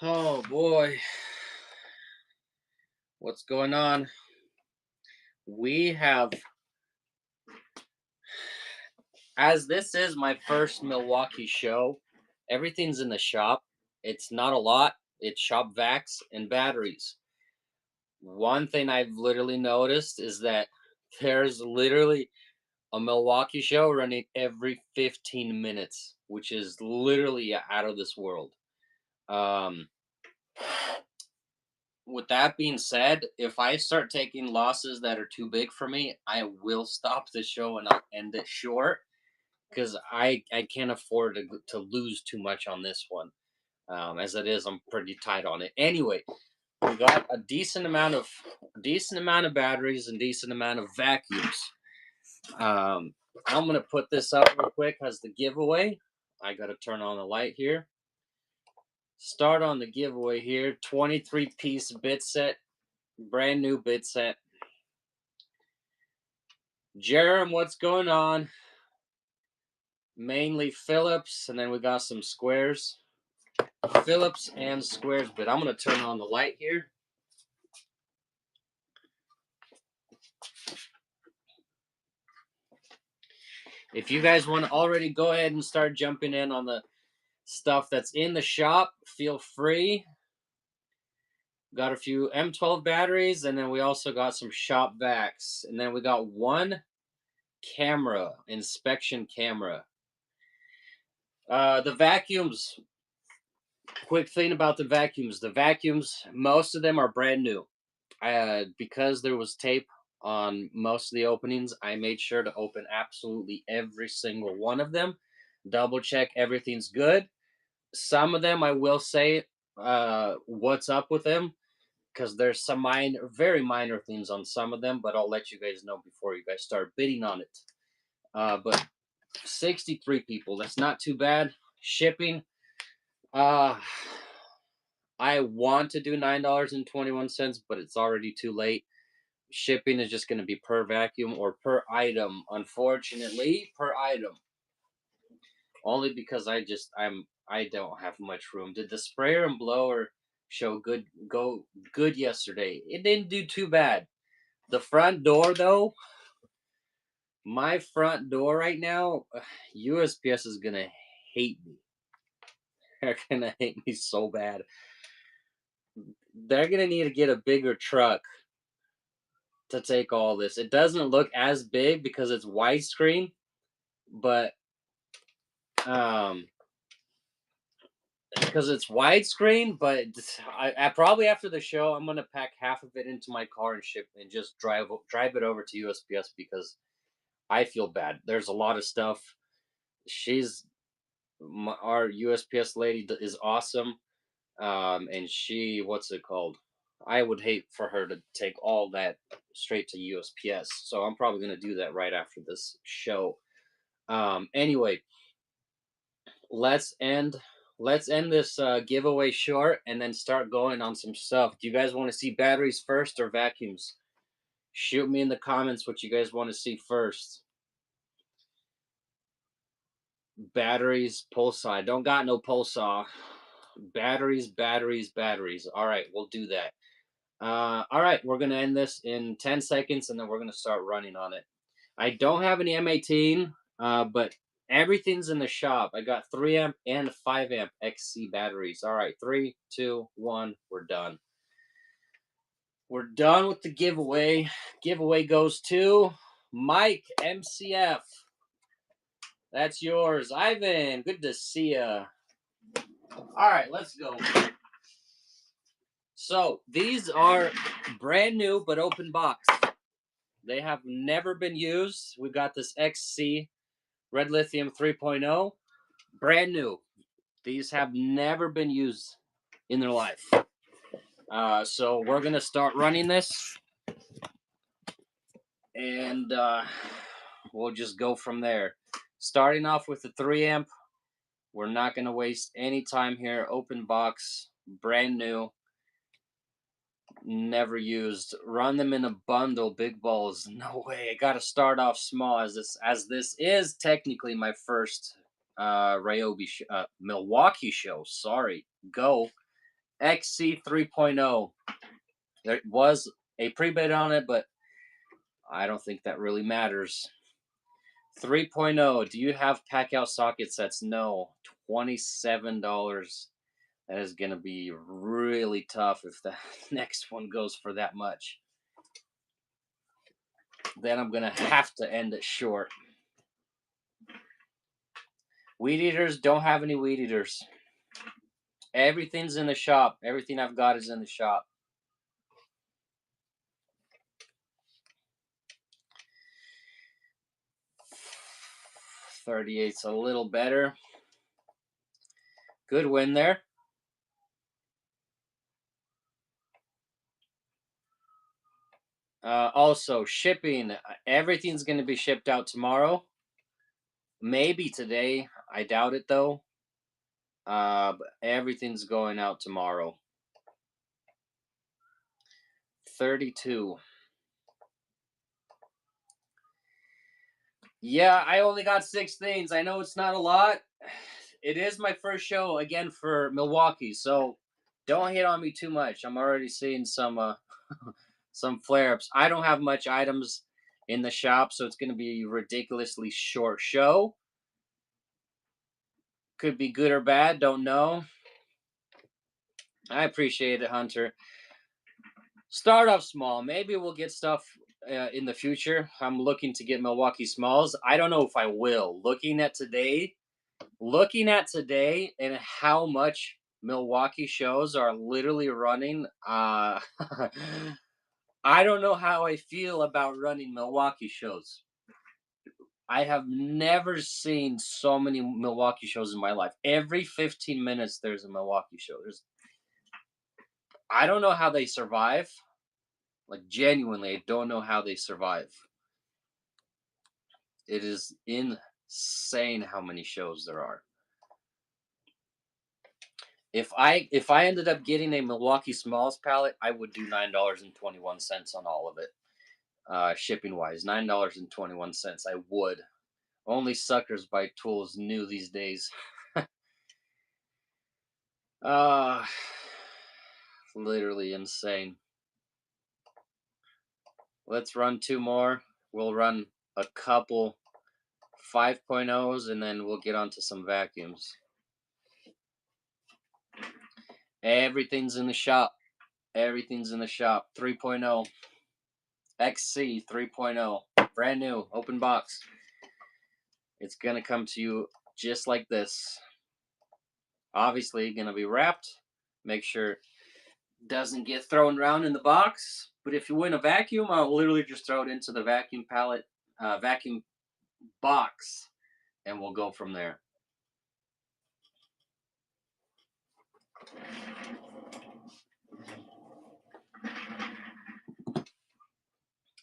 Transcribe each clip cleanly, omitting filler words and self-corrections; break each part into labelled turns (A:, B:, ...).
A: Oh boy, what's going on? We have, as this is my first Milwaukee show, everything's in the shop. It's not a lot, it's shop vacs and batteries. One thing I've literally noticed is that there's literally a Milwaukee show running every 15 minutes, which is literally out of this world. Um, with that being said, if I start taking losses that are too big for me, I will stop the show and I'll end it short because I can't afford to lose too much on this one. As it is, I'm pretty tight on it. Anyway, we got a decent amount of batteries and decent amount of vacuums. Um, I'm gonna put this up real quick as the giveaway. I gotta turn on the light here. Start on the giveaway here. 23-piece bit set, brand new bit set. Jerem, what's going on? Mainly Phillips, and then we got some squares. Phillips and squares, but I'm going to turn on the light here. If you guys want to already go ahead and start jumping in on the stuff that's in the shop, feel free. Got a few M12 batteries, and then we also got some shop vacs. And then we got one camera, inspection camera. The vacuums, quick thing about the vacuums, most of them are brand new. Because there was tape on most of the openings, I made sure to open absolutely every single one of them, double check everything's good. Some of them I will say what's up with them, because there's some very minor things on some of them, but I'll let you guys know before you guys start bidding on it. But 63 people, that's not too bad. Shipping, uh I want to do $9.21, but it's already too late. Shipping is just going to be per vacuum or per item, unfortunately, per item. Only because I don't have much room. Did the sprayer and blower show good yesterday? It didn't do too bad. The front door though, my front door right now, USPS is gonna hate me. They're gonna hate me so bad. They're gonna need to get a bigger truck to take all this. It doesn't look as big because it's widescreen, but um because it's widescreen. But I probably after the show I'm gonna pack half of it into my car and ship and just drive it over to USPS because I feel bad. There's a lot of stuff. She's our USPS lady is awesome. And she, what's it called? I would hate for her to take all that straight to USPS. So I'm probably gonna do that right after this show. Anyway, let's end let's end this giveaway short and then start going on some stuff. Do you guys want to see batteries first or vacuums? Shoot me in the comments what you guys want to see first. Batteries, pulse saw. I don't got no pulse saw. Batteries, batteries, batteries. All right, we'll do that. All right, we're gonna end this in 10 seconds and then we're gonna start running on it. I don't have any M18, but everything's in the shop. I got 3 amp and 5 amp XC batteries. All right, 3, 2, 1, we're done. We're done with the giveaway. Giveaway goes to Mike MCF. That's yours. Ivan, good to see ya. All right, let's go. So these are brand new but open box. They have never been used. We got this XC Red Lithium 3.0, brand new. These have never been used in their life. So we're gonna start running this, and we'll just go from there. Starting off with the 3 amp. We're not gonna waste any time here. Open box, brand new, never used. Run them in a bundle. Big balls, no way. I gotta start off small as this is technically my first Milwaukee show. Sorry, go. XC 3.0. There was a pre-bid on it, but I don't think that really matters. 3.0. Do you have pack out socket sets? No. $27. That is going to be really tough if the next one goes for that much. Then I'm going to have to end it short. Weed eaters, don't have any weed eaters. Everything's in the shop. Everything I've got is in the shop. 38's a little better. Good win there. Also, shipping. Everything's going to be shipped out tomorrow. Maybe today. I doubt it, though. But everything's going out tomorrow. 32. Yeah, I only got 6 things. I know it's not a lot. It is my first show again for Milwaukee, so don't hit on me too much. I'm already seeing some some flare-ups. I don't have much items in the shop, so it's going to be a ridiculously short show. Could be good or bad, don't know. I appreciate it, Hunter. Start off small. Maybe we'll get stuff in the future. I'm looking to get Milwaukee Smalls. I don't know if I will. Looking at today and how much Milwaukee shows are literally running, I don't know how I feel about running Milwaukee shows. I have never seen so many Milwaukee shows in my life. Every 15 minutes, there's a Milwaukee show. I don't know how they survive. Like, genuinely, I don't know how they survive. It is insane how many shows there are. If I ended up getting a Milwaukee Smalls pallet, I would do $9.21 on all of it. Shipping wise, $9.21. I would. Only suckers buy tools new these days. uh Literally insane. Let's run 2 more. We'll run a couple 5.0s and then we'll get onto some vacuums. Everything's in the shop. Everything's in the shop. 3.0. XC 3.0. Brand new. Open box. It's going to come to you just like this. Obviously, going to be wrapped. Make sure it doesn't get thrown around in the box. But if you win a vacuum, I'll literally just throw it into the vacuum pallet, vacuum box, and we'll go from there.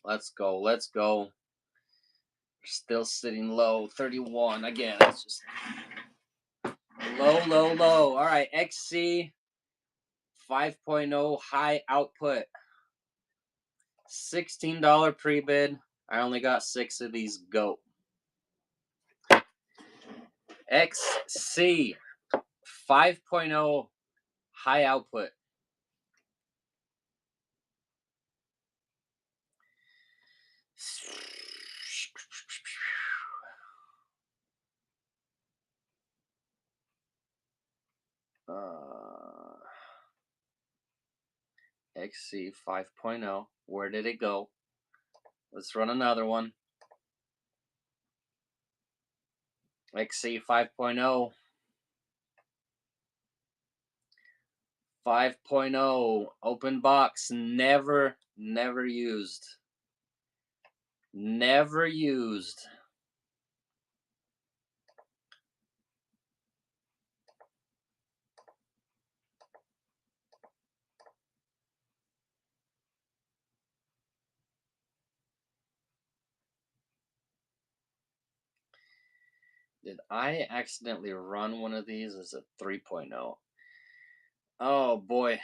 A: Let's go. Let's go. Still sitting low. 31. Again, it's just low, low, low. All right. XC 5.0 high output. $16 pre-bid. I only got 6 of these. Go. XC 5.0 high output. XC 5.0. Where did it go? Let's run another one. XC 5.0. 5.0 open box, never used. Never used. Did I accidentally run one of these as a 3.0? Oh boy.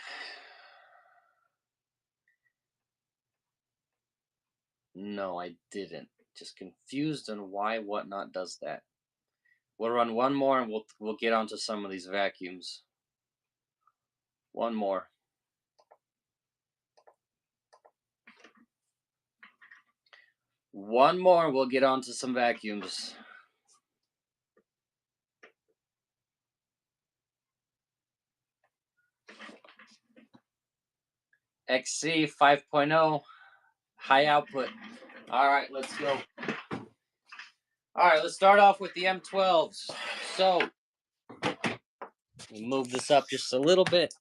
A: No, I didn't. Just confused on why Whatnot does that. We'll run one more and we'll get onto some of these vacuums. One more. One more, we'll get on to some vacuums. XC 5.0, high output. All right, let's go. All right, let's start off with the M12s. So, we move this up just a little bit.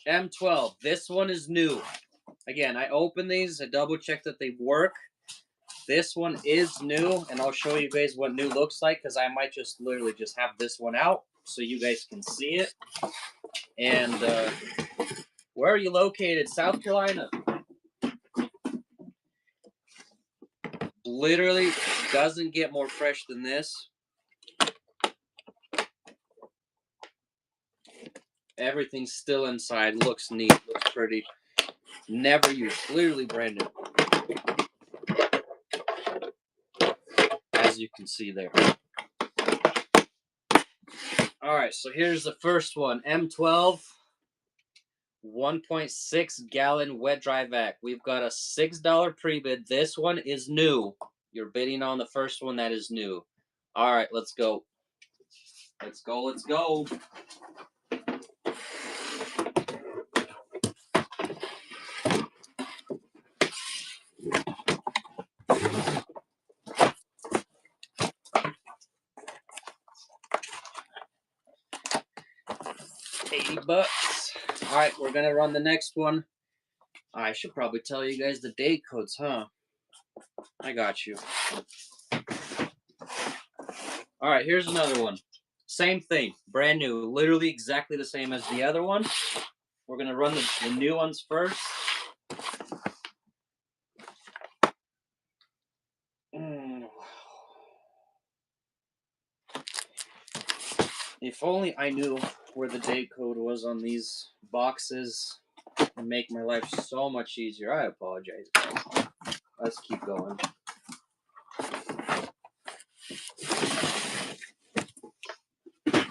A: M12, this one is new. Again, I opened these, I double checked that they work. This one is new, and I'll show you guys what new looks like, because I might just literally just have this one out so you guys can see it. And where are you located? South Carolina. Literally doesn't get more fresh than this. Everything's still inside. Looks neat. Looks pretty. Never used. Literally brand new. As you can see there. All right, so here's the first one. M12, 1.6 gallon wet dry vac. We've got a $6 pre-bid. This one is new. You're bidding on the first one that is new. All right, let's go. Let's go, let's go. $80. All right, we're gonna run the next one. I should probably tell you guys the date codes, huh? I got you. All right, here's another one. Same thing, brand new, literally exactly the same as the other one. We're gonna run the new ones first. If only I knew where the date code was on these boxes, it'd make my life so much easier. I apologize, guys. Let's keep going.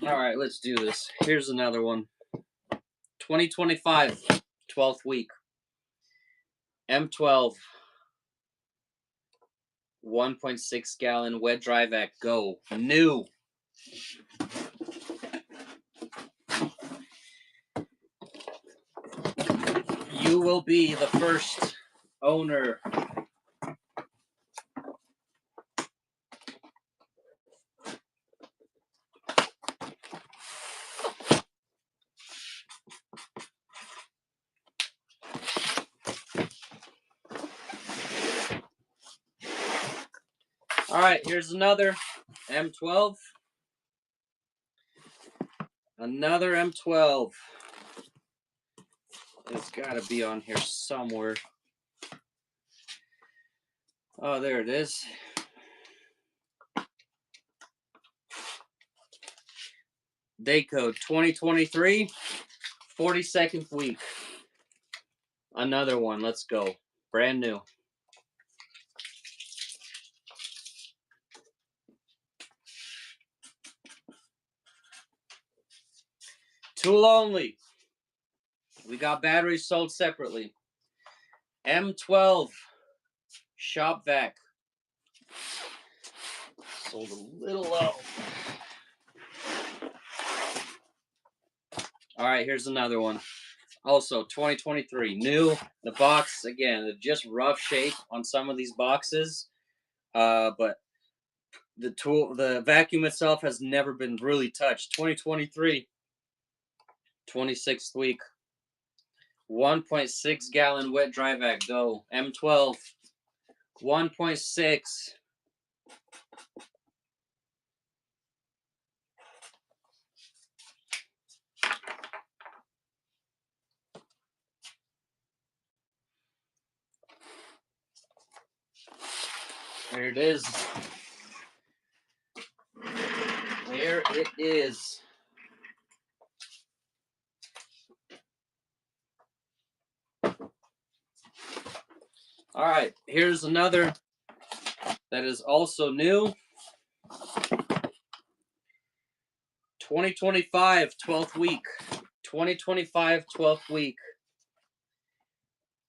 A: All right, let's do this. Here's another one. 2025, 12th week. M12, 1.6 gallon wet dry vac. Go. New. You will be the first owner. All right, here's another M12. Another M12. It's got to be on here somewhere. Oh, there it is. Day code 2023, 42nd week. Another one. Let's go. Brand new. Tool only. We got batteries sold separately. M12 shop vac. Sold a little low. All right, here's another one. Also, 2023, new. The box, again, just rough shape on some of these boxes. But the vacuum itself has never been really touched. 2023, 26th week. 1.6 gallon wet dry vac. Go. M12, 1.6. There it is. There it is. All right, here's another that is also new. 2025, 12th week. 2025, 12th week.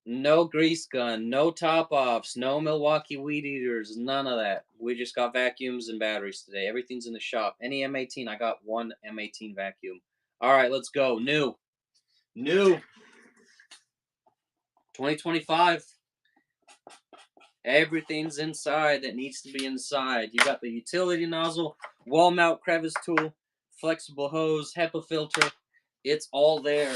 A: No grease gun, no top offs, no Milwaukee weed eaters, none of that. We just got vacuums and batteries today. Everything's in the shop. Any M18, I got one M18 vacuum. All right, let's go. New. 2025. Everything's inside that needs to be inside. You got the utility nozzle, wall mount crevice tool, flexible hose, HEPA filter. It's all there.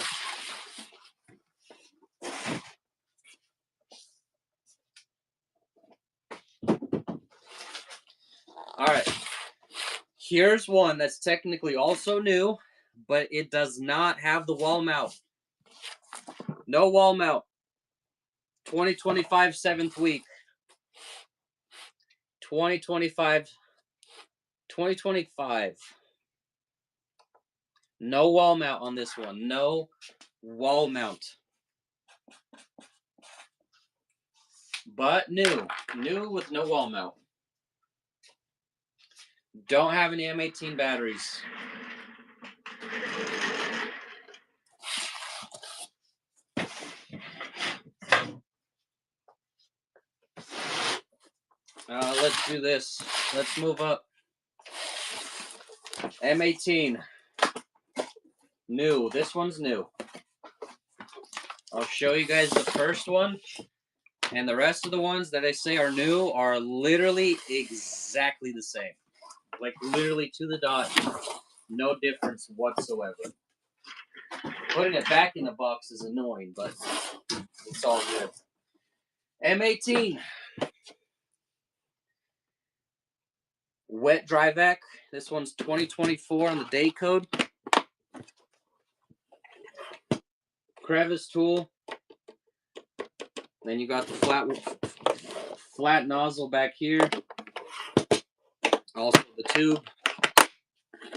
A: All right. Here's one that's technically also new, but it does not have the wall mount. No wall mount. 2025, 7th week. 2025. No wall mount on this one. No wall mount. But new. New with no wall mount. Don't have any M18 batteries. Let's do this. Let's move up. M18. New. This one's new. I'll show you guys the first one. And the rest of the ones that I say are new are literally exactly the same. Like literally to the dot. No difference whatsoever. Putting it back in the box is annoying, but it's all good. M18. Wet dry vac. This one's 2024 on the date code. Crevice tool. Then you got the flat nozzle back here. Also the tube.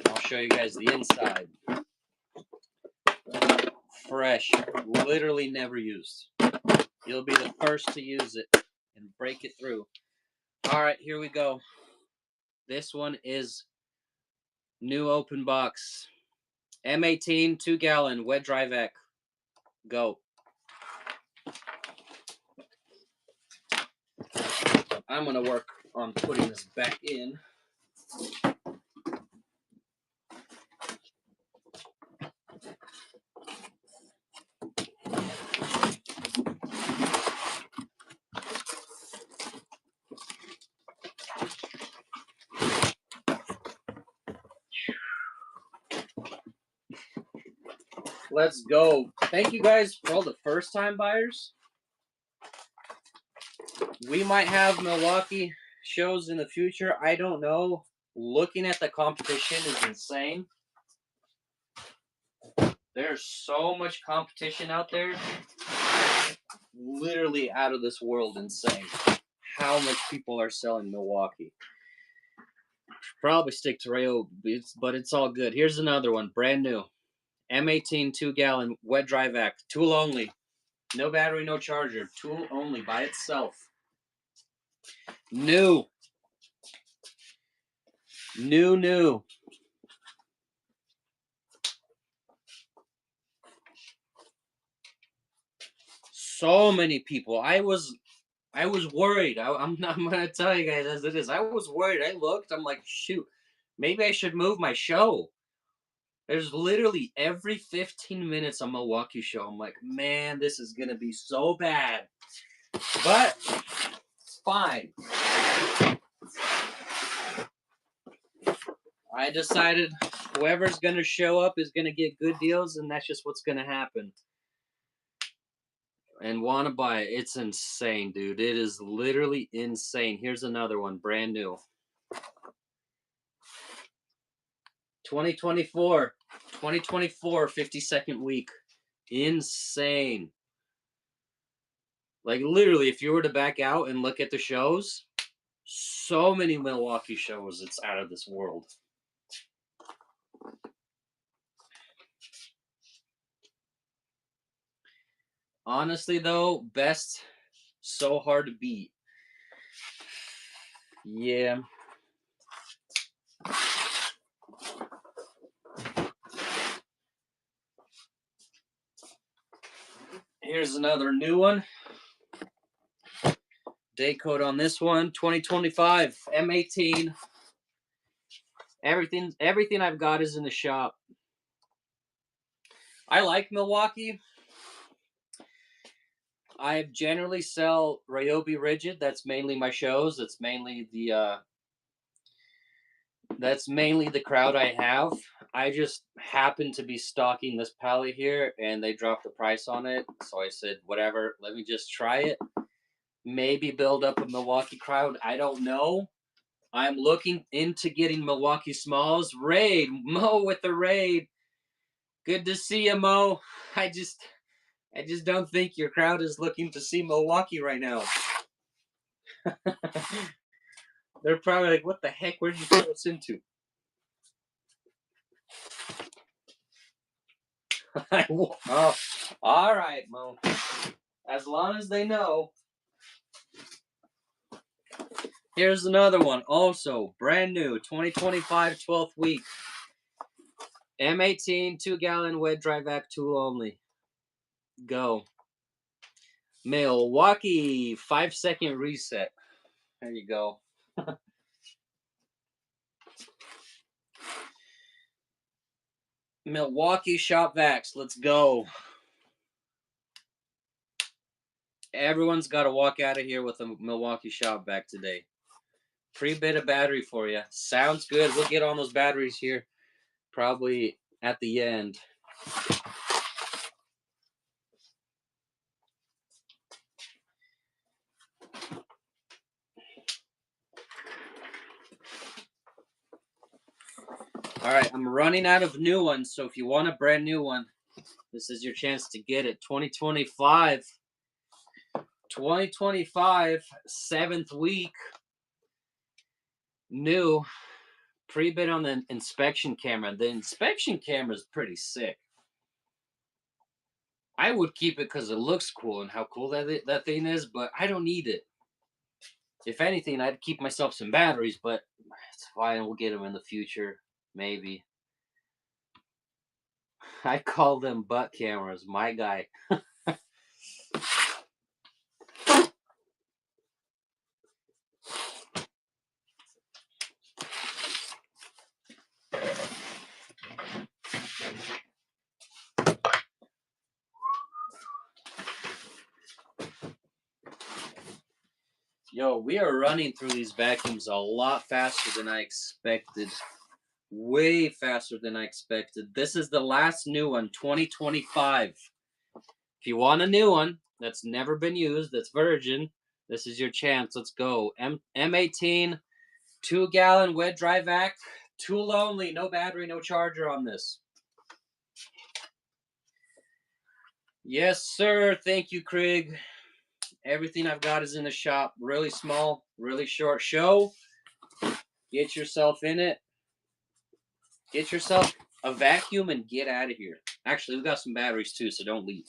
A: I'll show you guys the inside. Fresh. Literally never used. You'll be the first to use it and break it through. All right, here we go. This one is new open box. M18, 2-gallon, wet dry vac. Go. I'm going to work on putting this back in. Let's go. Thank you guys for all the first-time buyers. We might have Milwaukee shows in the future. I don't know. Looking at the competition is insane. There's so much competition out there. Literally out of this world insane. How much people are selling Milwaukee. Probably stick to Rayo, but it's all good. Here's another one. Brand new. M18 2-gallon wet dry vac. Tool only. No battery, no charger. Tool only by itself. New. New. So many people. I was worried. I'm gonna tell you guys as it is. I was worried. I looked. I'm like, shoot, maybe I should move my show. There's literally every 15 minutes a Milwaukee show. I'm like, man, this is gonna be so bad. But it's fine. I decided whoever's gonna show up is gonna get good deals, and that's just what's gonna happen. And want to buy it. It's insane, dude. It is literally insane. Here's another one, brand new. 2024, 52nd week. Insane. Like literally, if you were to back out and look at the shows, so many Milwaukee shows, it's out of this world. Honestly, though, best, so hard to beat. Yeah. Here's another new one. Day code on this one, 2025 M18. Everything I've got is in the shop. I like Milwaukee. I generally sell Ryobi Rigid. That's mainly my shows. That's mainly the crowd I have. I just happen to be stocking this pallet here, and they dropped the price on it. So I said, whatever, let me just try it. Maybe build up a Milwaukee crowd. I don't know. I'm looking into getting Milwaukee Smalls. Raid, Mo with the raid. Good to see you, Mo. I just don't think your crowd is looking to see Milwaukee right now. They're probably like, what the heck? Where'd you throw us into? Oh, all right, Mo. As long as they know. Here's another one. Also, brand new. 2025 12th week. M18 2-gallon wet dry vac tool only. Go. Milwaukee 5-second reset. There you go. Milwaukee shop vacs. Let's go. Everyone's got to walk out of here with a Milwaukee shop vac today. Free bit of battery for you. Sounds good. We'll get on those batteries here probably at the end. All right, I'm running out of new ones, so if you want a brand new one, this is your chance to get it. 2025, 7th week, new. Pre-bid on the inspection camera. The inspection camera is pretty sick. I would keep it because it looks cool and how cool that thing is, but I don't need it. If anything, I'd keep myself some batteries, but it's fine. We'll get them in the future, maybe. I call them butt cameras, my guy. Yo, we are running through these vacuums a lot faster than I expected. Way faster than I expected. This is the last new one, 2025. If you want a new one that's never been used, that's virgin, this is your chance. Let's go. M18, 2-gallon wet dry vac, tool only, no battery, no charger on this. Yes, sir. Thank you, Craig. Everything I've got is in the shop. Really small, really short show. Get yourself in it. Get yourself a vacuum and get out of here. Actually, we got some batteries too, so don't leave.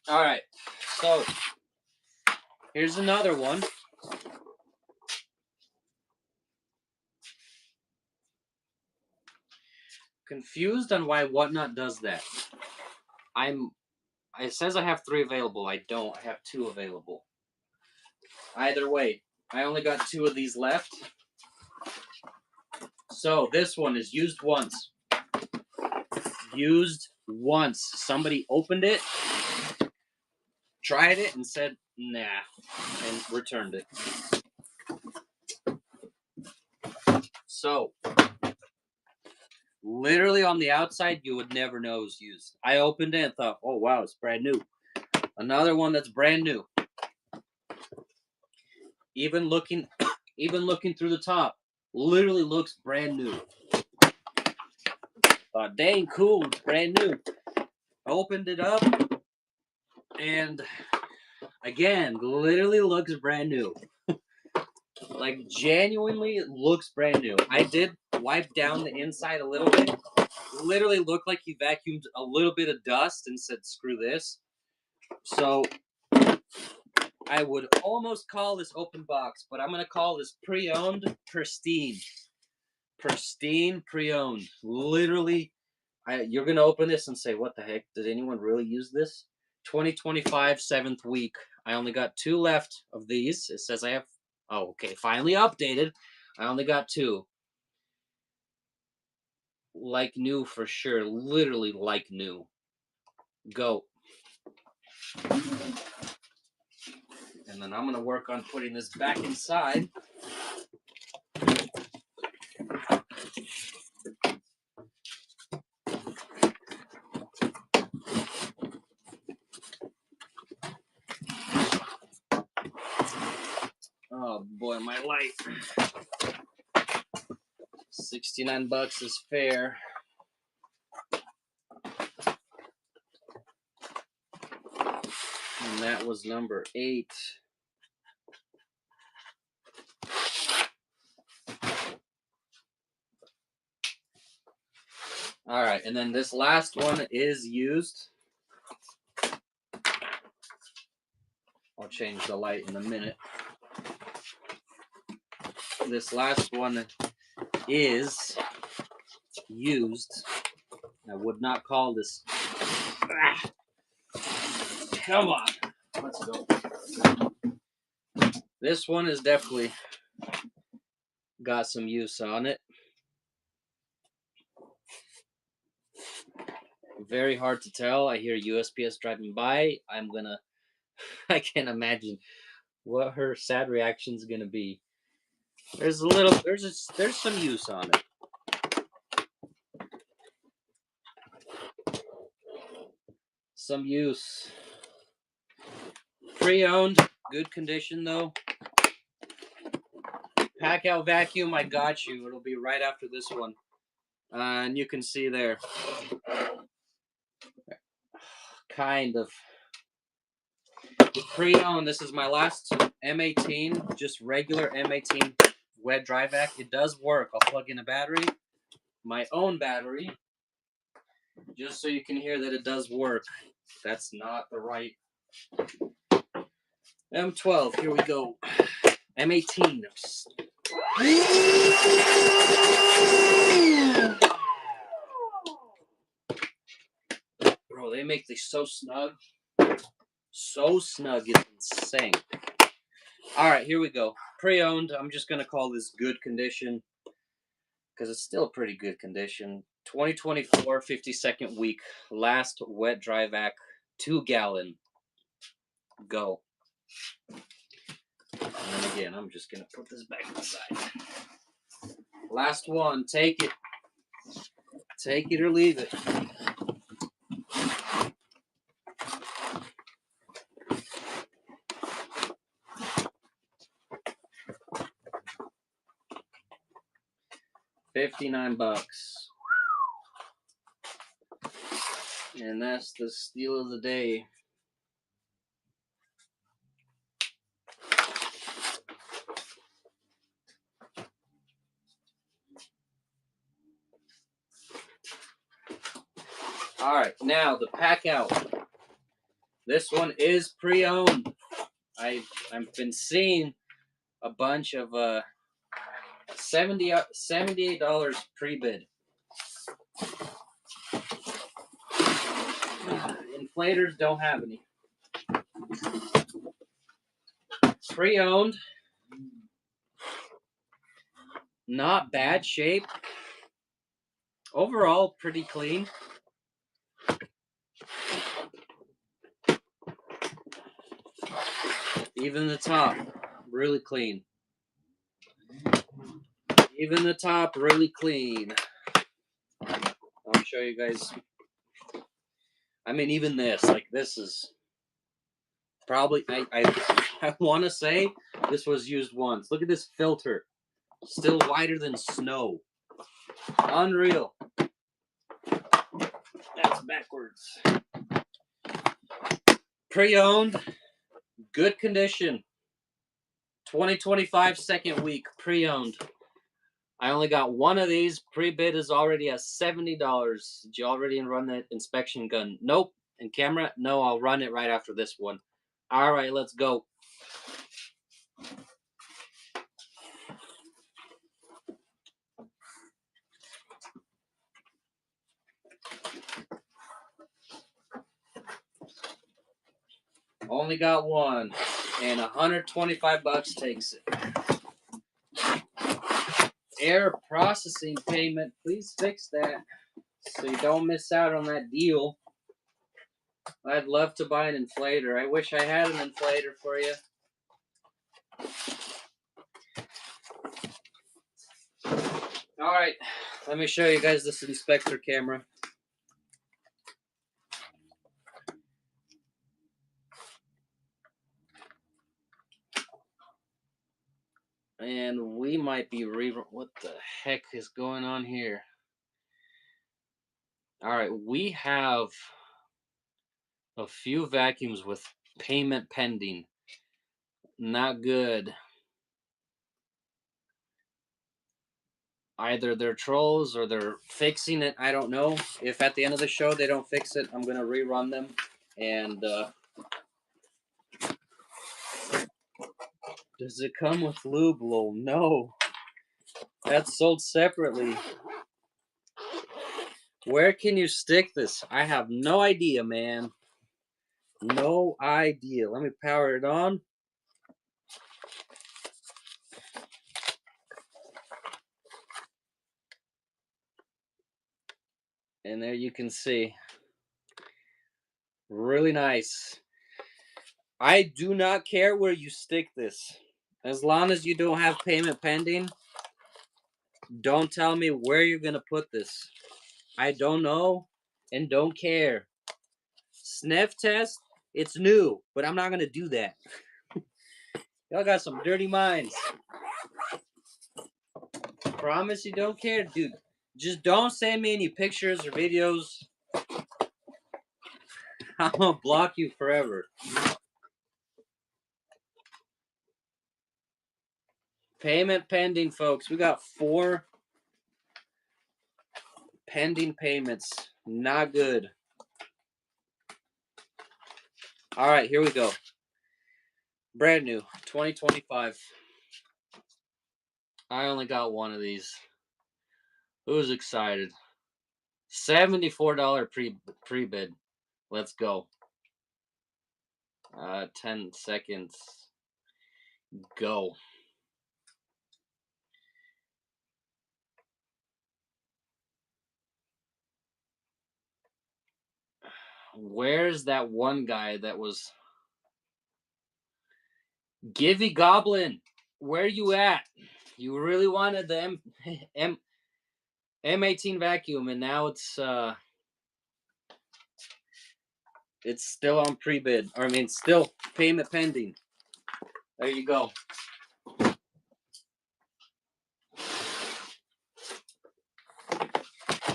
A: All right, so here's another one. Confused on why Whatnot does that. It says I have 3 available. I don't. I have 2 available. Either way, I only got 2 of these left. So this one is used once. Used once. Somebody opened it, tried it, and said, nah, and returned it. So, literally on the outside, you would never know it was used. I opened it and thought, oh, wow, it's brand new. Another one that's brand new. Even looking through the top, literally looks brand new. Thought, dang, cool, it's brand new. Opened it up, and again, literally looks brand new. Like, genuinely looks brand new. I did wipe down the inside a little bit. Literally looked like he vacuumed a little bit of dust and said, screw this. So, I would almost call this open box, but I'm going to call this pre-owned pristine. Pristine pre-owned. Literally, you're gonna open this and say, "What the heck? Did anyone really use this?" 2025 7th week. I only got 2 left of these. It says I have. Oh, okay. Finally updated. I only got 2. Like new for sure. Literally like new. Go. And then I'm gonna work on putting this back inside. Oh boy, my life. 69 bucks is fair. And that was number 8. All right, and then this last one is used. I'll change the light in a minute. This last one is used. I would not call this. Come on, let's go. This one is definitely got some use on it. Very hard to tell. I hear USPS driving by. I can't imagine what her sad reaction is gonna be. There's some use on it. Some use. Pre-owned, good condition though. Pack out vacuum, I got you. It'll be right after this one. And you can see there. Kind of. Pre-owned, this is my last M18, just regular M18 wet dry vac. It does work. I'll plug in a battery, my own battery, just so you can hear that it does work. That's not the right M12. Here we go. M18. Bro, they make these so snug. So snug, it's insane. All right, here we go. Pre-owned. I'm just going to call this good condition because it's still pretty good condition. 2024, 52nd week. Last wet dry vac, 2-gallon. Go. And then again, I'm just going to put this back inside. Last one. Take it. Take it or leave it. $59. And that's the steal of the day. All right, now the pack out. This one is pre-owned. I've been seeing a bunch of $78 pre-bid. Inflators don't have any. Pre-owned. Not bad shape. Overall, pretty clean. Even the top, really clean. Even the top, really clean. I'll show you guys. I mean, even this, like this is probably, I want to say this was used once. Look at this filter. Still whiter than snow. Unreal. That's backwards. Pre-owned. Good condition. 2025 2nd week. Pre-owned. I only got one of these. Pre-bid is already at $70. Did you already run that inspection gun? Nope. And camera? No, I'll run it right after this one. All right, let's go. Only got one, and 125 bucks takes it. Error processing payment. Please fix that so you don't miss out on that deal. I'd love to buy an inflator. I wish I had an inflator for you. All right, let me show you guys this inspector camera. And we might be what the heck is going on here? All right, we have a few vacuums with payment pending. Not good. Either they're trolls or they're fixing it. I don't know. If at the end of the show they don't fix it, I'm going to rerun them. And does it come with lube? Lol? No. That's sold separately. Where can you stick this? I have no idea, man. No idea. Let me power it on. And there you can see. Really nice. I do not care where you stick this. As long as you don't have payment pending, don't tell me where you're going to put this. I don't know and don't care. Sniff test, it's new, but I'm not going to do that. Y'all got some dirty minds. Promise you don't care, dude. Just don't send me any pictures or videos. I'm going to block you forever. Payment pending, folks. We got 4 pending payments. Not good. All right, here we go. Brand new, 2025. I only got one of these. Who's excited? $74 pre-bid. Let's go. 10 seconds. Go. Where's that one guy that was... Givey Goblin, where you at? You really wanted the M18 vacuum, and now it's still on pre-bid. Or I mean, still payment pending. There you go.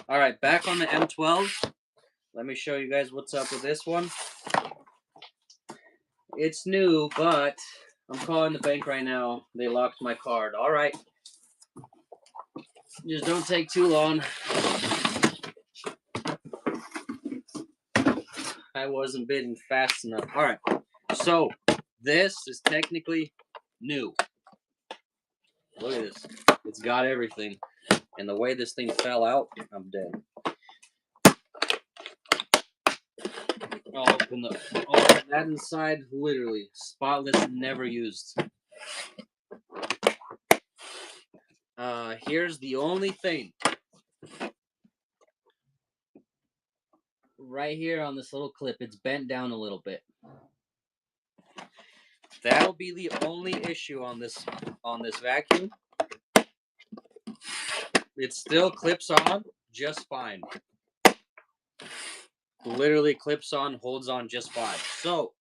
A: All right, back on the M12. Let me show you guys what's up with this one. It's new, but I'm calling the bank right now. They locked my card. All right. Just don't take too long. I wasn't bidding fast enough. All right. So this is technically new. Look at this. It's got everything. And the way this thing fell out, I'm dead. I'll open that inside, literally spotless, never used. Here's the only thing. Right here on this little clip, it's bent down a little bit. That'll be the only issue on this vacuum. It still clips on just fine. Literally clips on, holds on just fine. So,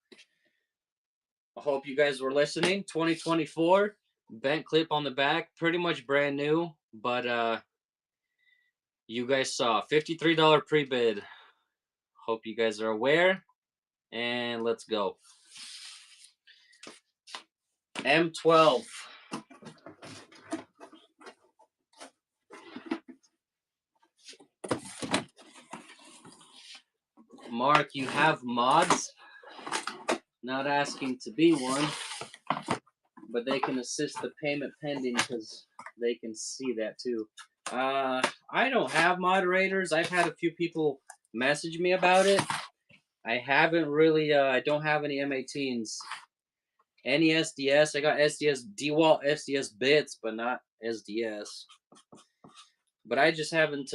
A: I hope you guys were listening. 2024, bent clip on the back, pretty much brand new, but you guys saw $53 pre-bid. Hope you guys are aware, and let's go. M12. Mark, you have mods? Not asking to be one, but they can assist the payment pending because they can see that too. I don't have moderators. I've had a few people message me about it. I haven't really. I don't have any M18s. Any SDS. I got SDS DeWalt SDS bits, but not SDS. But I just haven't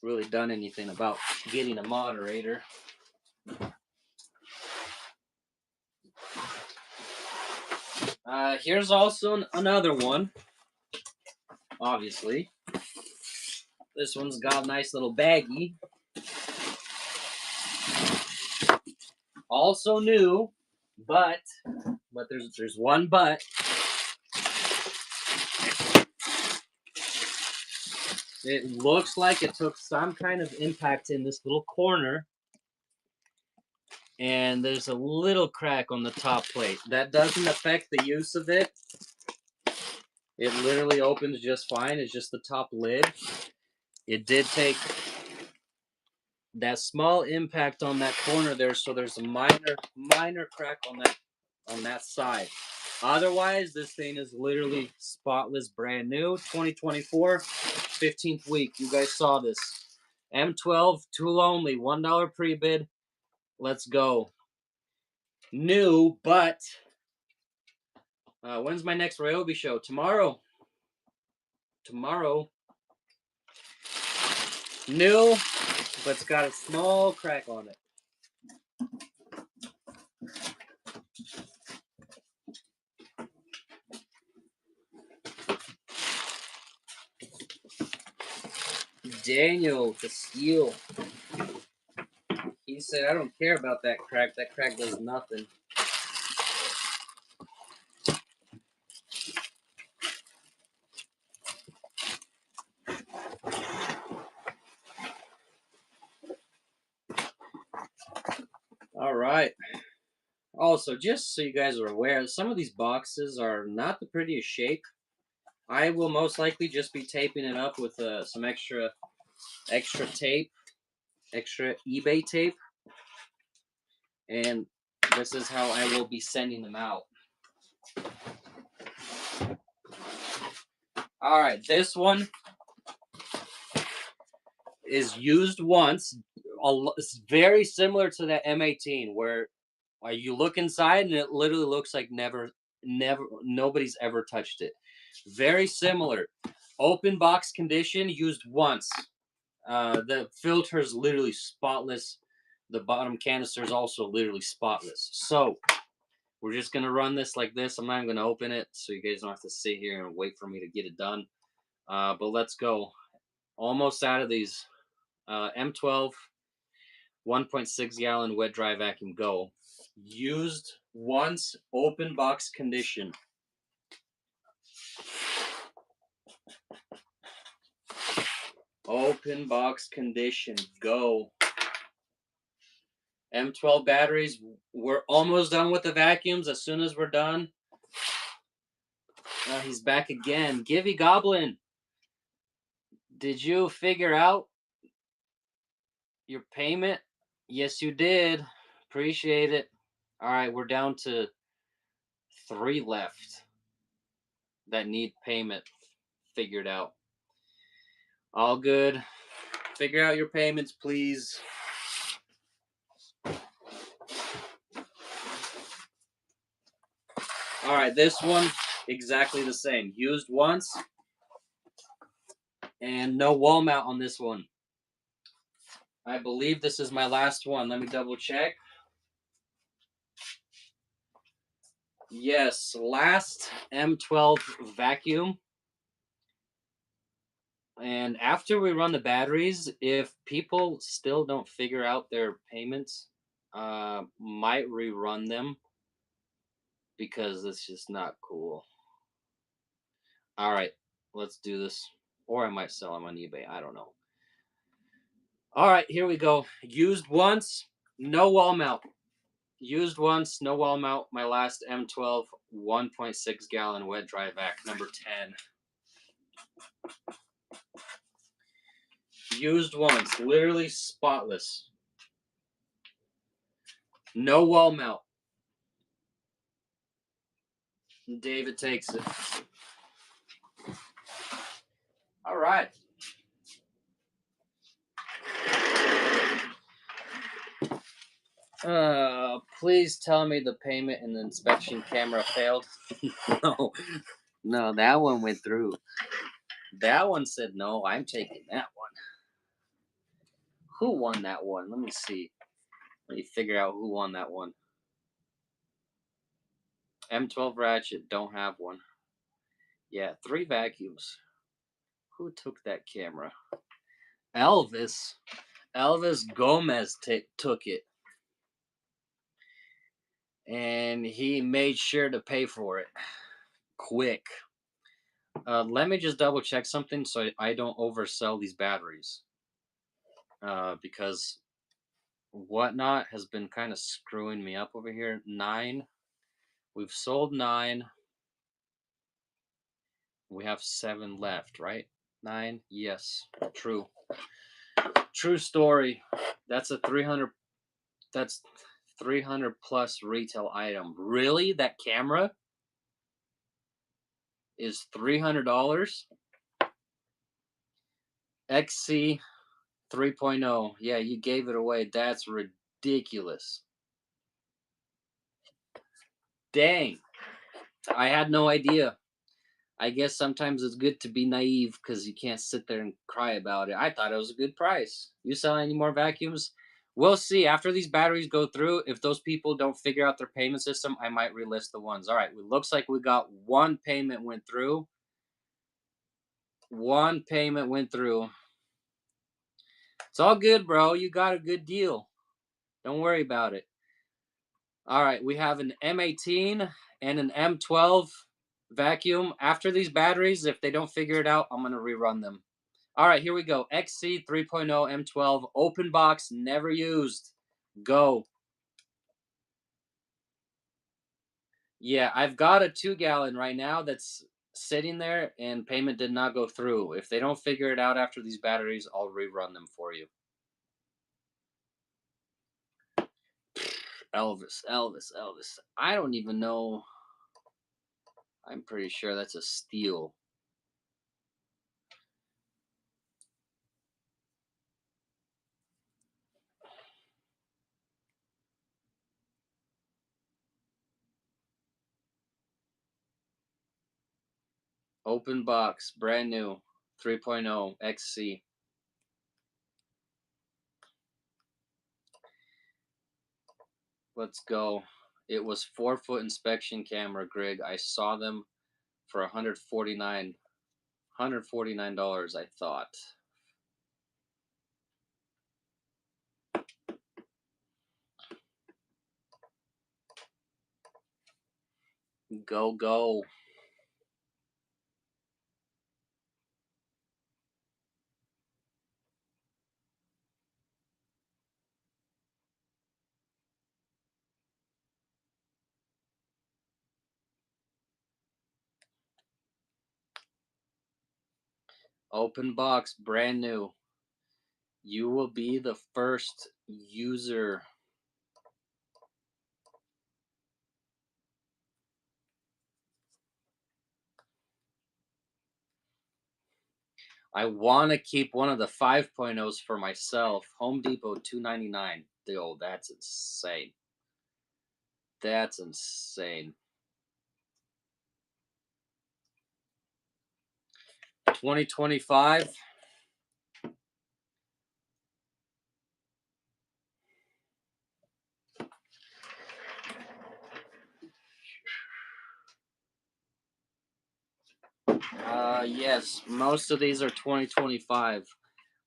A: really done anything about getting a moderator. Here's also another one. Obviously, this one's got a nice little baggie. Also new, but there's one but. It looks like it took some kind of impact in this little corner, and there's a little crack on the top plate. That doesn't affect the use of it. It literally opens just fine. It's just the top lid. It did take that small impact on that corner there, so there's a minor crack on that side. Otherwise, this thing is literally spotless, brand new, 2024, 15th week. You guys saw this. M12, tool only, $1 pre-bid. Let's go. New, but when's my next Ryobi show? Tomorrow. New, but it's got a small crack on it. Daniel Castile. He said, I don't care about that crack. That crack does nothing. All right. Also, just so you guys are aware, some of these boxes are not the prettiest shape. I will most likely just be taping it up with some extra tape, extra eBay tape. And this is how I will be sending them out. All right, this one is used once. It's very similar to that M18, where you look inside and it literally looks like nobody's ever touched it. Very similar. Open box condition, used once. The filter is literally spotless. The bottom canister is also literally spotless. So we're just going to run this like this. I'm not even going to open it, so you guys don't have to sit here and wait for me to get it done. But let's go. Almost out of these. M12, 1.6 gallon wet dry vacuum, go. Used once, open box condition. Open box condition, go. M12 batteries, we're almost done with the vacuums. As soon as we're done, he's back again. Givey Goblin, did you figure out your payment? Yes, you did. Appreciate it. All right, we're down to 3 left that need payment figured out. All good. Figure out your payments, please. All right, this one, exactly the same. Used once, and no wall mount on this one. I believe this is my last one. Let me double check. Yes, last M12 vacuum. And after we run the batteries, if people still don't figure out their payments, might rerun them because it's just not cool. All right, let's do this. Or I might sell them on eBay. I don't know. All right, here we go. Used once, no wall mount. Used once, no wall mount. My last M12 1.6 gallon wet dry vac, number 10. Used once, literally spotless. No wall mount. David takes it. All right. Please tell me the payment and the inspection camera failed. No, no, that one went through. That one said no. I'm taking that one. Who won that one? Let me see. Let me figure out who won that one. M12 Ratchet, don't have one. Yeah, 3 vacuums. Who took that camera? Elvis. Elvis Gomez took it. And he made sure to pay for it. Quick. Let me just double check something so I don't oversell these batteries. Because whatnot has been kind of screwing me up over here. 9. We've sold 9. We have 7 left, right? 9. Yes, true. True story. That's a 300. That's 300 plus retail item. Really? That camera is $300. XC 3.0. Yeah, you gave it away. That's ridiculous. Dang. I had no idea. I guess sometimes it's good to be naive because you can't sit there and cry about it. I thought it was a good price. You sell any more vacuums? We'll see. After these batteries go through, if those people don't figure out their payment system, I might relist the ones. All right, it looks like we got one payment went through. One payment went through. It's all good, bro. You got a good deal. Don't worry about it. All right, we have an M18 and an M12 vacuum. After these batteries, if they don't figure it out, I'm going to rerun them. All right, here we go. XC 3.0 M12, open box, never used. Go. Yeah, I've got a 2-gallon right now that's sitting there and payment did not go through. If they don't figure it out after these batteries, I'll rerun them for you. Elvis, Elvis, Elvis. I don't even know. I'm pretty sure that's a steal. Open box, brand new, 3.0 XC. Let's go. It was 4-foot inspection camera, Greg. I saw them for $149, I thought. Go, go. Open box, brand new. You will be the first user. I want to keep one of the 5.0s for myself. Home Depot, $2.99. Yo, that's insane. That's insane. 2025. Yes, most of these are 2025.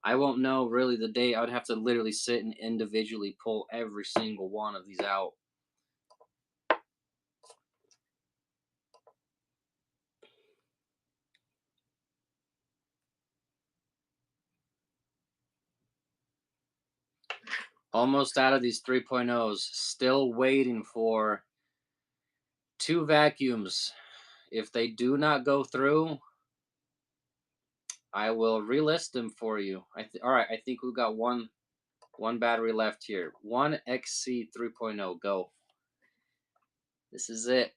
A: I won't know really the date. I would have to literally sit and individually pull every single one of these out. Almost out of these 3.0s. Still waiting for 2 vacuums. If they do not go through, I will relist them for you. All right, I think we've got one battery left here. One XC 3.0. Go. This is it.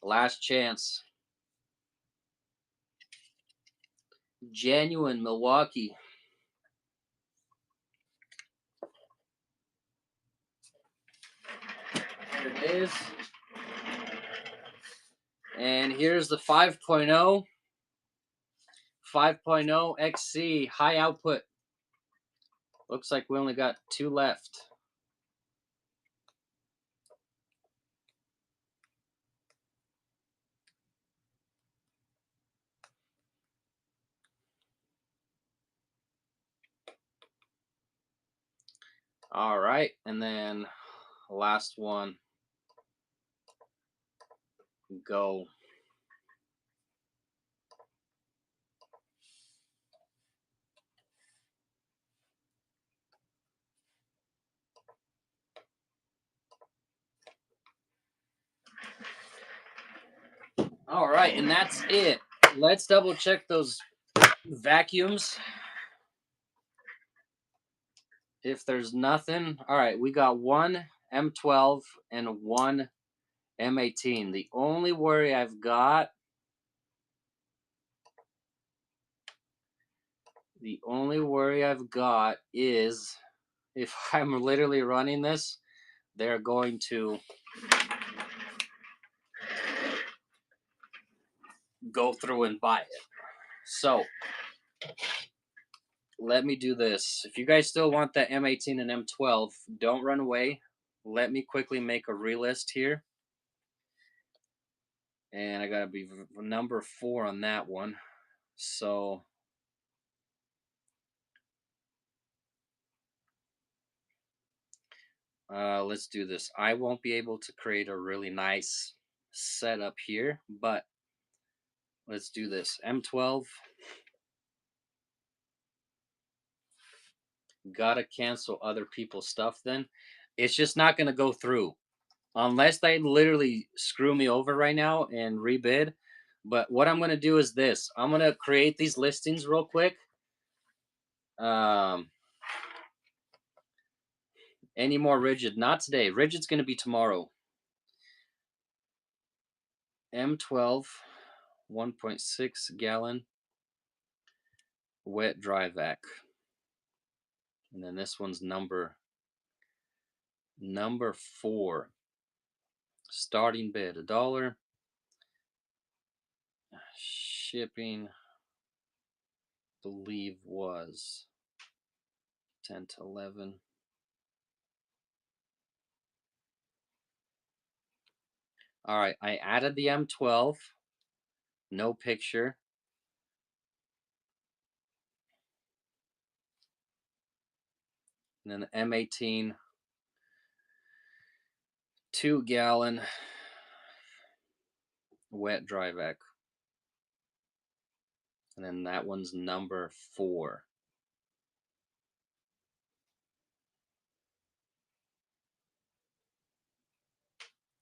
A: Last chance. Genuine Milwaukee. There it is. And here's the 5.0. 5.0 XC high output. Looks like we only got 2 left. All right, and then last one. Go. All right, and that's it. Let's double check those vacuums. If there's nothing, all right, we got one M12 and one M18. The only worry I've got, is if I'm literally running this, they're going to go through and buy it. So let me do this. If you guys still want that M18 and M12, don't run away. Let me quickly make a relist here. And I gotta be number 4 on that one. So let's do this. I won't be able to create a really nice setup here, but let's do this. M12. Gotta cancel other people's stuff then. It's just not gonna go through unless they literally screw me over right now and rebid. But what I'm gonna do is this. I'm gonna create these listings real quick. Any more rigid? Not today. Rigid's gonna be tomorrow. M12, 1.6 gallon wet dry vac. And then this one's number 4. Starting bid $1. Shipping, believe, was 10 to 11. All right, I added the M12. No picture. And then the M18, 2 gallon wet dry vac. And then that one's number 4.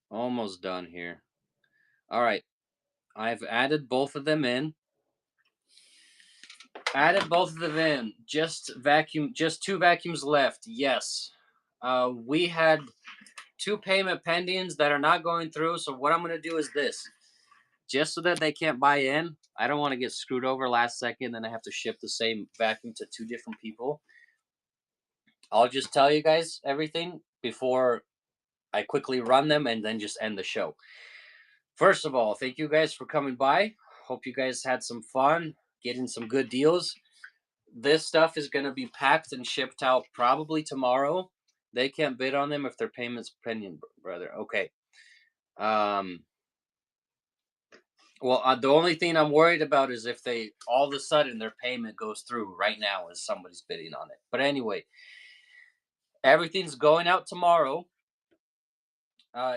A: Almost done here. All right, I've added both of them in. Just 2 vacuums left. Yes. We had 2 payment pendings that are not going through. So what I'm going to do is this. Just so that they can't buy in. I don't want to get screwed over last second. Then I have to ship the same vacuum to 2 different people. I'll just tell you guys everything before I quickly run them and then just end the show. First of all, thank you guys for coming by. Hope you guys had some fun getting some good deals. This stuff is going to be packed and shipped out probably tomorrow. They can't bid on them if their payment's pending, brother. Okay. Well, the only thing I'm worried about is if they all of a sudden their payment goes through right now as somebody's bidding on it. But anyway, everything's going out tomorrow.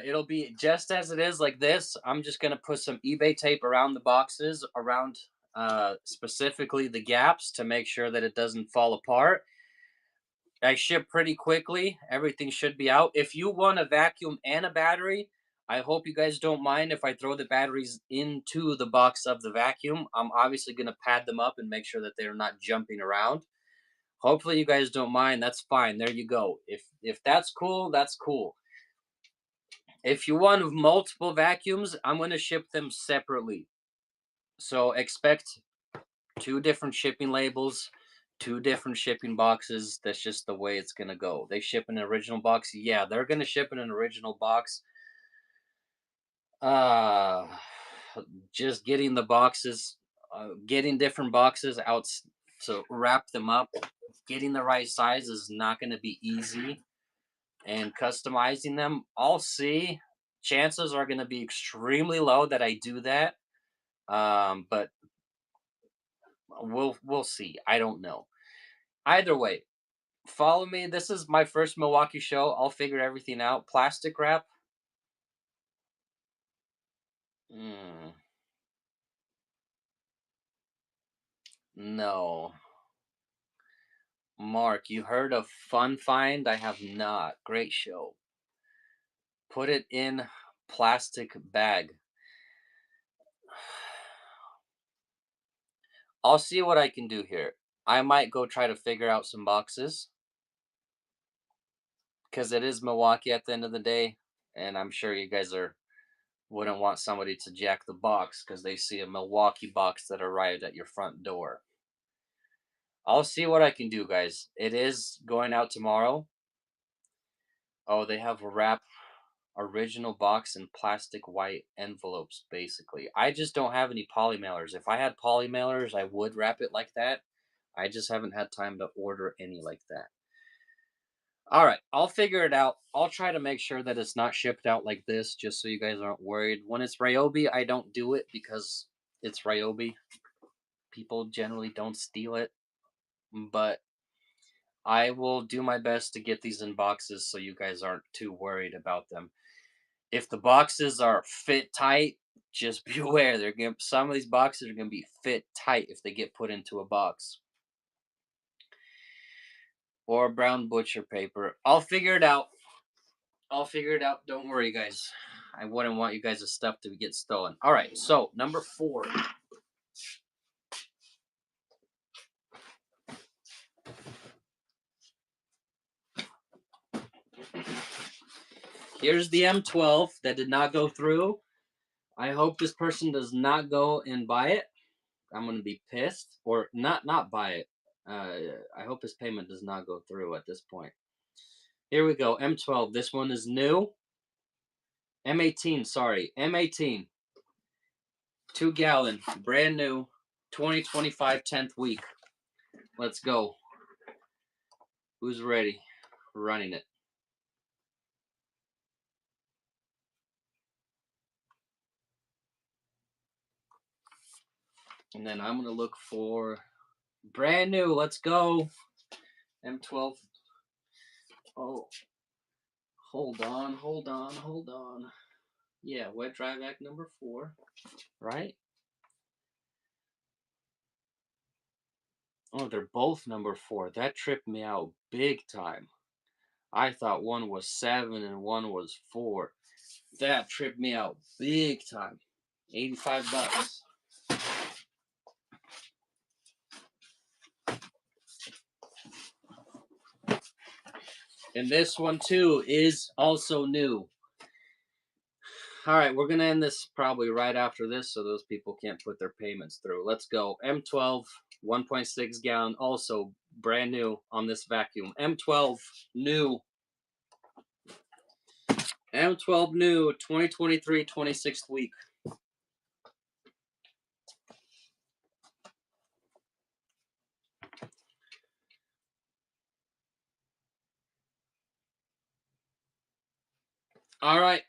A: It'll be just as it is like this. I'm just going to put some eBay tape around the boxes, around specifically the gaps to make sure that it doesn't fall apart. I ship pretty quickly. Everything should be out. If you want a vacuum and a battery, I hope you guys don't mind if I throw the batteries into the box of the vacuum. I'm obviously going to pad them up and make sure that they're not jumping around. Hopefully you guys don't mind. That's fine. There you go. If that's cool, that's cool. If you want multiple vacuums, I'm going to ship them separately. So expect 2 different shipping labels, 2 different shipping boxes. That's just the way it's going to go. They ship an original box. Yeah, they're going to ship in an original box. Uh, just getting the boxes, getting different boxes out to wrap them up. Getting the right size is not going to be easy, and customizing them, I'll see. Chances are going to be extremely low that I do that. But we'll see. I don't know. Either way, follow me. This is my first Milwaukee show. I'll figure everything out. Plastic wrap. Mm, no. Mark, you heard of Fun Find? I have not. Great show. Put it in plastic bag. I'll see what I can do here. I might go try to figure out some boxes because it is Milwaukee at the end of the day, and I'm sure you guys are wouldn't want somebody to jack the box because they see a Milwaukee box that arrived at your front door. I'll see what I can do, guys. It is going out tomorrow. Oh, they have a wrap original box in plastic white envelopes, basically. I just don't have any poly mailers. If I had poly mailers, I would wrap it like that. I just haven't had time to order any like that. All right, I'll figure it out. I'll try to make sure that it's not shipped out like this, just so you guys aren't worried. When it's Ryobi, I don't do it because it's Ryobi. People generally don't steal it, but I will do my best to get these in boxes so you guys aren't too worried about them. If the boxes are fit tight, just beware. Some of these boxes are gonna be fit tight if they get put into a box or brown butcher paper. I'll figure it out. I'll figure it out. Don't worry, guys. I wouldn't want you guys' stuff to get stolen. All right, so number 4. Here's the M12 that did not go through. I hope this person does not go and buy it. I'm gonna be pissed, or not buy it. I hope his payment does not go through at this point. Here we go. M12. This one is new. M18. Sorry, M18. 2-gallon, brand new, 2025 10th week. Let's go. Who's ready? Running it. And then I'm gonna look for brand new. Let's go. M12. Oh, hold on. Yeah, wet dry vac number 4, right? Oh, they're both number 4. That tripped me out big time. I thought one was 7 and one was 4. That tripped me out big time. $85. And this one too is also new. All right, we're gonna end this probably right after this, so those people can't put their payments through. Let's go. M12, 1.6 gallon, also brand new on this vacuum. M12 new. M12 new, 2023, 26th week. All right,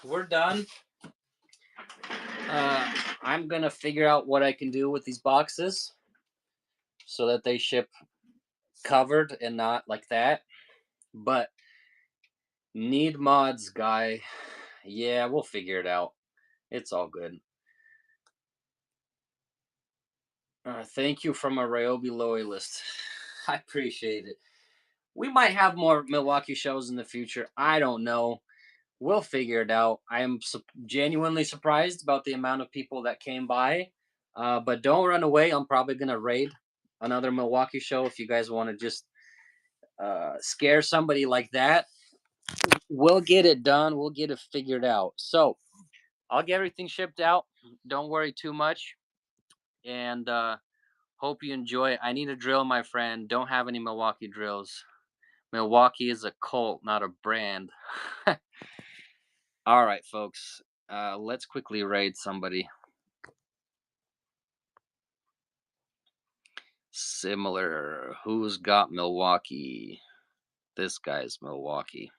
A: we're done. I'm gonna figure out what I can do with these boxes so that they ship covered and not like that. But need mods, guy. Yeah, we'll figure it out. It's all good. Thank you from a Ryobi loyalist. I appreciate it. We might have more Milwaukee shows in the future. I don't know. We'll figure it out. I am genuinely surprised about the amount of people that came by. But don't run away. I'm probably going to raid another Milwaukee show if you guys want to just scare somebody like that. We'll get it done. We'll get it figured out. So I'll get everything shipped out. Don't worry too much. And hope you enjoy it. I need a drill, my friend. Don't have any Milwaukee drills. Milwaukee is a cult, not a brand. All right, folks. Let's quickly raid somebody similar. Who's got Milwaukee? This guy's Milwaukee.